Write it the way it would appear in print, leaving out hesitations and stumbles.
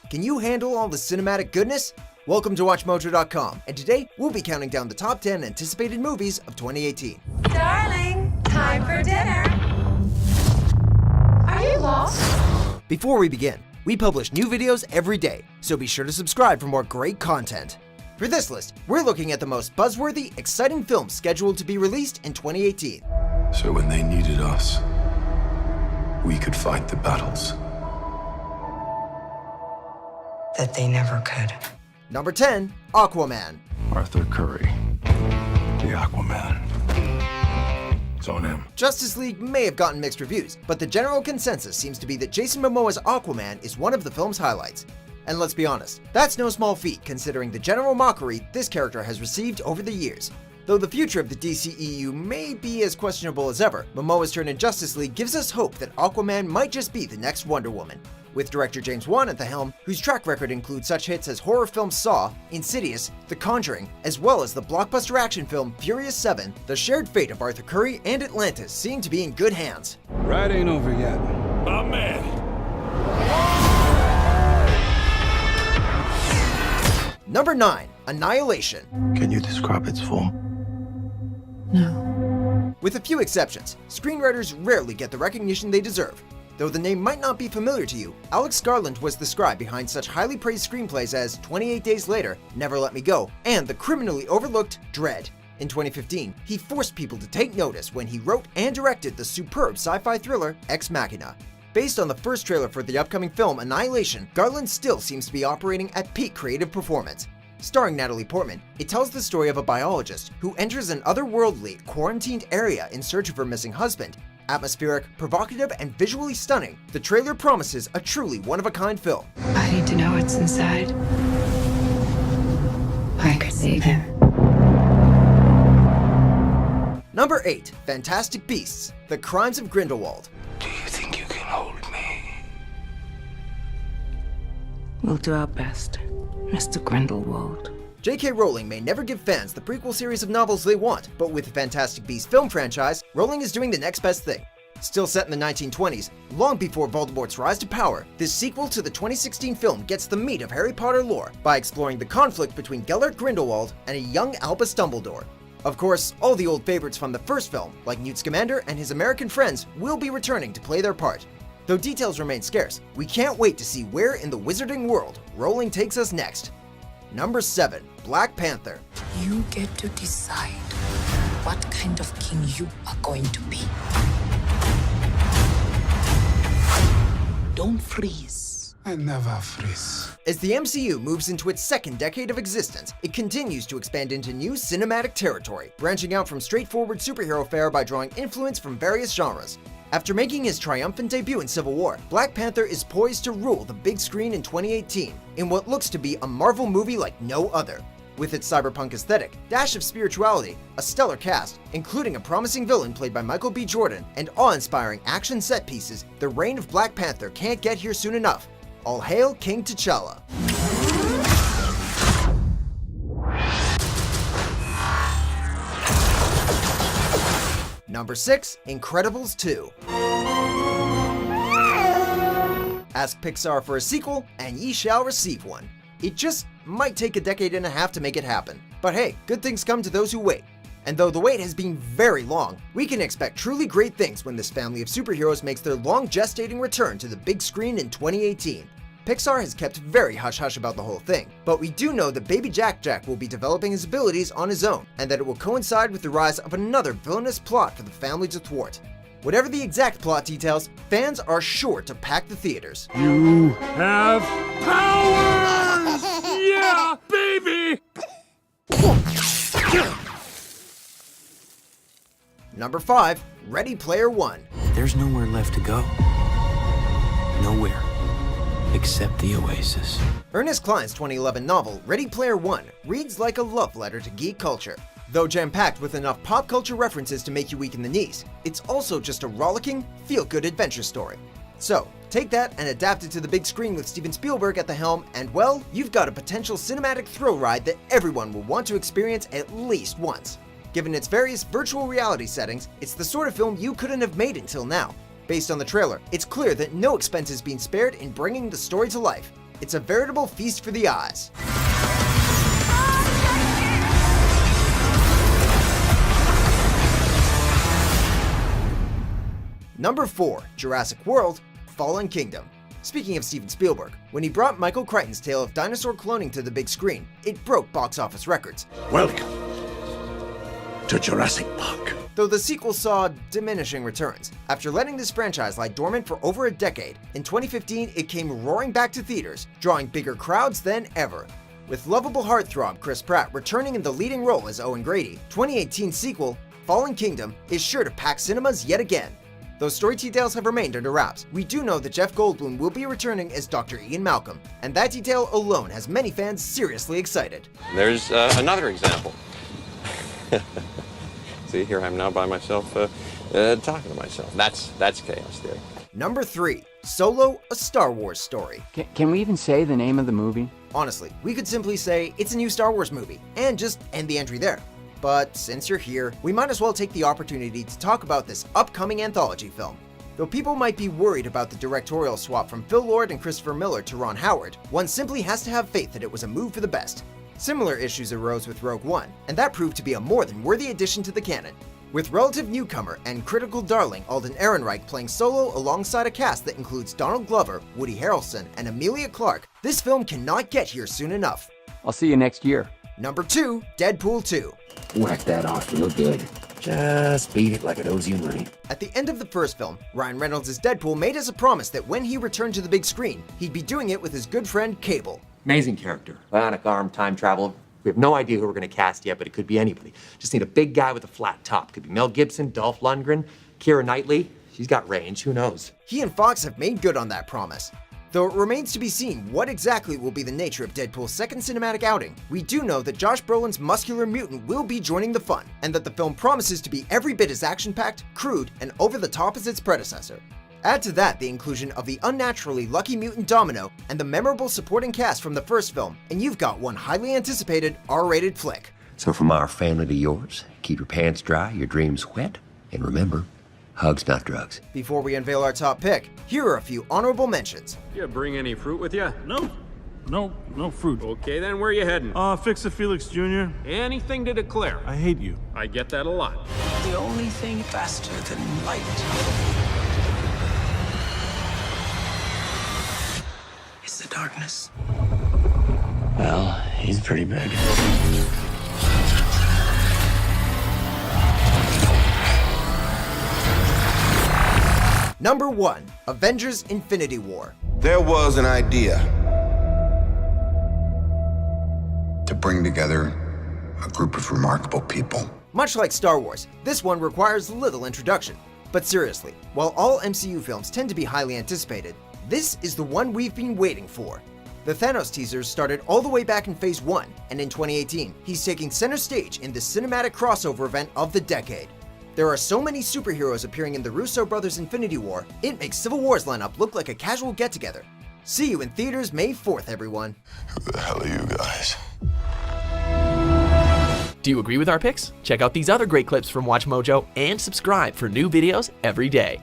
Can you handle all the cinematic goodness? Welcome to WatchMojo.com, and today we'll be counting down the top 10 anticipated movies of 2018. Darling, time for dinner. Are you lost? Before we begin, we publish new videos every day, so be sure to subscribe for more great content. For this list, we're looking at the most buzzworthy, exciting films scheduled to be released in 2018. So when they needed us, we could fight the battles that they never could. Number 10, Aquaman. Arthur Curry, the Aquaman. It's on him. Justice League may have gotten mixed reviews, but the general consensus seems to be that Jason Momoa's Aquaman is one of the film's highlights. And let's be honest, that's no small feat considering the general mockery this character has received over the years. Though the future of the DCEU may be as questionable as ever, Momoa's turn in Justice League gives us hope that Aquaman might just be the next Wonder Woman. With director James Wan at the helm, whose track record includes such hits as horror film Saw, Insidious, The Conjuring, as well as the blockbuster action film Furious 7, the shared fate of Arthur Curry and Atlantis seem to be in good hands. Ride ain't over yet. My man. Number 9, Annihilation. Can you describe its form? No. With a few exceptions, screenwriters rarely get the recognition they deserve. Though the name might not be familiar to you, Alex Garland was the scribe behind such highly praised screenplays as 28 Days Later, Never Let Me Go, and the criminally overlooked Dread. In 2015, he forced people to take notice when he wrote and directed the superb sci-fi thriller Ex Machina. Based on the first trailer for the upcoming film Annihilation, Garland still seems to be operating at peak creative performance. Starring Natalie Portman, it tells the story of a biologist who enters an otherworldly, quarantined area in search of her missing husband. Atmospheric, provocative, and visually stunning, the trailer promises a truly one-of-a-kind film. I need to know what's inside. I could save him. Number 8, Fantastic Beasts: The Crimes of Grindelwald. Do you think you can hold me? We'll do our best, Mr. Grindelwald. J.K. Rowling may never give fans the prequel series of novels they want, but with the Fantastic Beasts film franchise, Rowling is doing the next best thing. Still set in the 1920s, long before Voldemort's rise to power, this sequel to the 2016 film gets the meat of Harry Potter lore by exploring the conflict between Gellert Grindelwald and a young Albus Dumbledore. Of course, all the old favorites from the first film, like Newt Scamander and his American friends, will be returning to play their part. Though details remain scarce, we can't wait to see where in the wizarding world Rowling takes us next. Number 7, Black Panther. You get to decide what kind of king you are going to be. Don't freeze. I never freeze. As the MCU moves into its second decade of existence, it continues to expand into new cinematic territory, branching out from straightforward superhero fare by drawing influence from various genres. After making his triumphant debut in Civil War, Black Panther is poised to rule the big screen in 2018 in what looks to be a Marvel movie like no other. With its cyberpunk aesthetic, dash of spirituality, a stellar cast, including a promising villain played by Michael B. Jordan, and awe-inspiring action set pieces, the reign of Black Panther can't get here soon enough. All hail King T'Challa! Number 6, Incredibles 2. Ask Pixar for a sequel, and ye shall receive one. It just might take a decade and a half to make it happen. But hey, good things come to those who wait. And though the wait has been very long, we can expect truly great things when this family of superheroes makes their long gestating return to the big screen in 2018. Pixar has kept very hush-hush about the whole thing, but we do know that Baby Jack Jack will be developing his abilities on his own, and that it will coincide with the rise of another villainous plot for the family to thwart. Whatever the exact plot details, fans are sure to pack the theaters. You have powers! Yeah, baby! Number 5, Ready Player One. There's nowhere left to go. Nowhere. Except the Oasis. Ernest Cline's 2011 novel, Ready Player One, reads like a love letter to geek culture. Though jam-packed with enough pop culture references to make you weak in the knees, it's also just a rollicking, feel-good adventure story. So, take that and adapt it to the big screen with Steven Spielberg at the helm, and well, you've got a potential cinematic thrill ride that everyone will want to experience at least once. Given its various virtual reality settings, it's the sort of film you couldn't have made until now. Based on the trailer, it's clear that no expense is being spared in bringing the story to life. It's a veritable feast for the eyes. Number 4, Jurassic World: Fallen Kingdom. Speaking of Steven Spielberg, when he brought Michael Crichton's tale of dinosaur cloning to the big screen, it broke box office records. Welcome to Jurassic Park. Though the sequel saw diminishing returns. After letting this franchise lie dormant for over a decade, in 2015 it came roaring back to theaters, drawing bigger crowds than ever. With lovable heartthrob Chris Pratt returning in the leading role as Owen Grady, 2018 sequel, Fallen Kingdom, is sure to pack cinemas yet again. Though story details have remained under wraps, we do know that Jeff Goldblum will be returning as Dr. Ian Malcolm, and that detail alone has many fans seriously excited. There's another example. See, here I'm now by myself, talking to myself. That's chaos theory. Number 3, Solo: A Star Wars Story. Can we even say the name of the movie? Honestly, we could simply say it's a new Star Wars movie, and just end the entry there. But since you're here, we might as well take the opportunity to talk about this upcoming anthology film. Though people might be worried about the directorial swap from Phil Lord and Christopher Miller to Ron Howard, one simply has to have faith that it was a move for the best. Similar issues arose with Rogue One, and that proved to be a more than worthy addition to the canon. With relative newcomer and critical darling Alden Ehrenreich playing Solo alongside a cast that includes Donald Glover, Woody Harrelson, and Emilia Clarke, this film cannot get here soon enough. I'll see you next year. Number 2, Deadpool 2. Whack that off real good. Just beat it like it owes you money. At the end of the first film, Ryan Reynolds' Deadpool made us a promise that when he returned to the big screen, he'd be doing it with his good friend Cable. Amazing character. Bionic arm, time travel. We have no idea who we're going to cast yet, but it could be anybody. Just need a big guy with a flat top. Could be Mel Gibson, Dolph Lundgren, Keira Knightley. She's got range, who knows? He and Fox have made good on that promise. Though it remains to be seen what exactly will be the nature of Deadpool's second cinematic outing, we do know that Josh Brolin's muscular mutant will be joining the fun, and that the film promises to be every bit as action-packed, crude, and over-the-top as its predecessor. Add to that the inclusion of the unnaturally lucky mutant Domino and the memorable supporting cast from the first film, and you've got one highly anticipated R-rated flick. So from our family to yours, keep your pants dry, your dreams wet, and remember, hugs, not drugs. Before we unveil our top pick, here are a few honorable mentions. You bring any fruit with you? No fruit. Okay, then where you heading? Fix a Felix Jr. Anything to declare? I hate you. I get that a lot. The only thing faster than light is the darkness. Well, he's pretty big. Number 1, Avengers: Infinity War. There was an idea to bring together a group of remarkable people. Much like Star Wars, this one requires little introduction. But seriously, while all MCU films tend to be highly anticipated, this is the one we've been waiting for. The Thanos teasers started all the way back in Phase 1, and in 2018, he's taking center stage in the cinematic crossover event of the decade. There are so many superheroes appearing in the Russo brothers' Infinity War, it makes Civil War's lineup look like a casual get-together. See you in theaters May 4th, everyone. Who the hell are you guys? Do you agree with our picks? Check out these other great clips from WatchMojo and subscribe for new videos every day.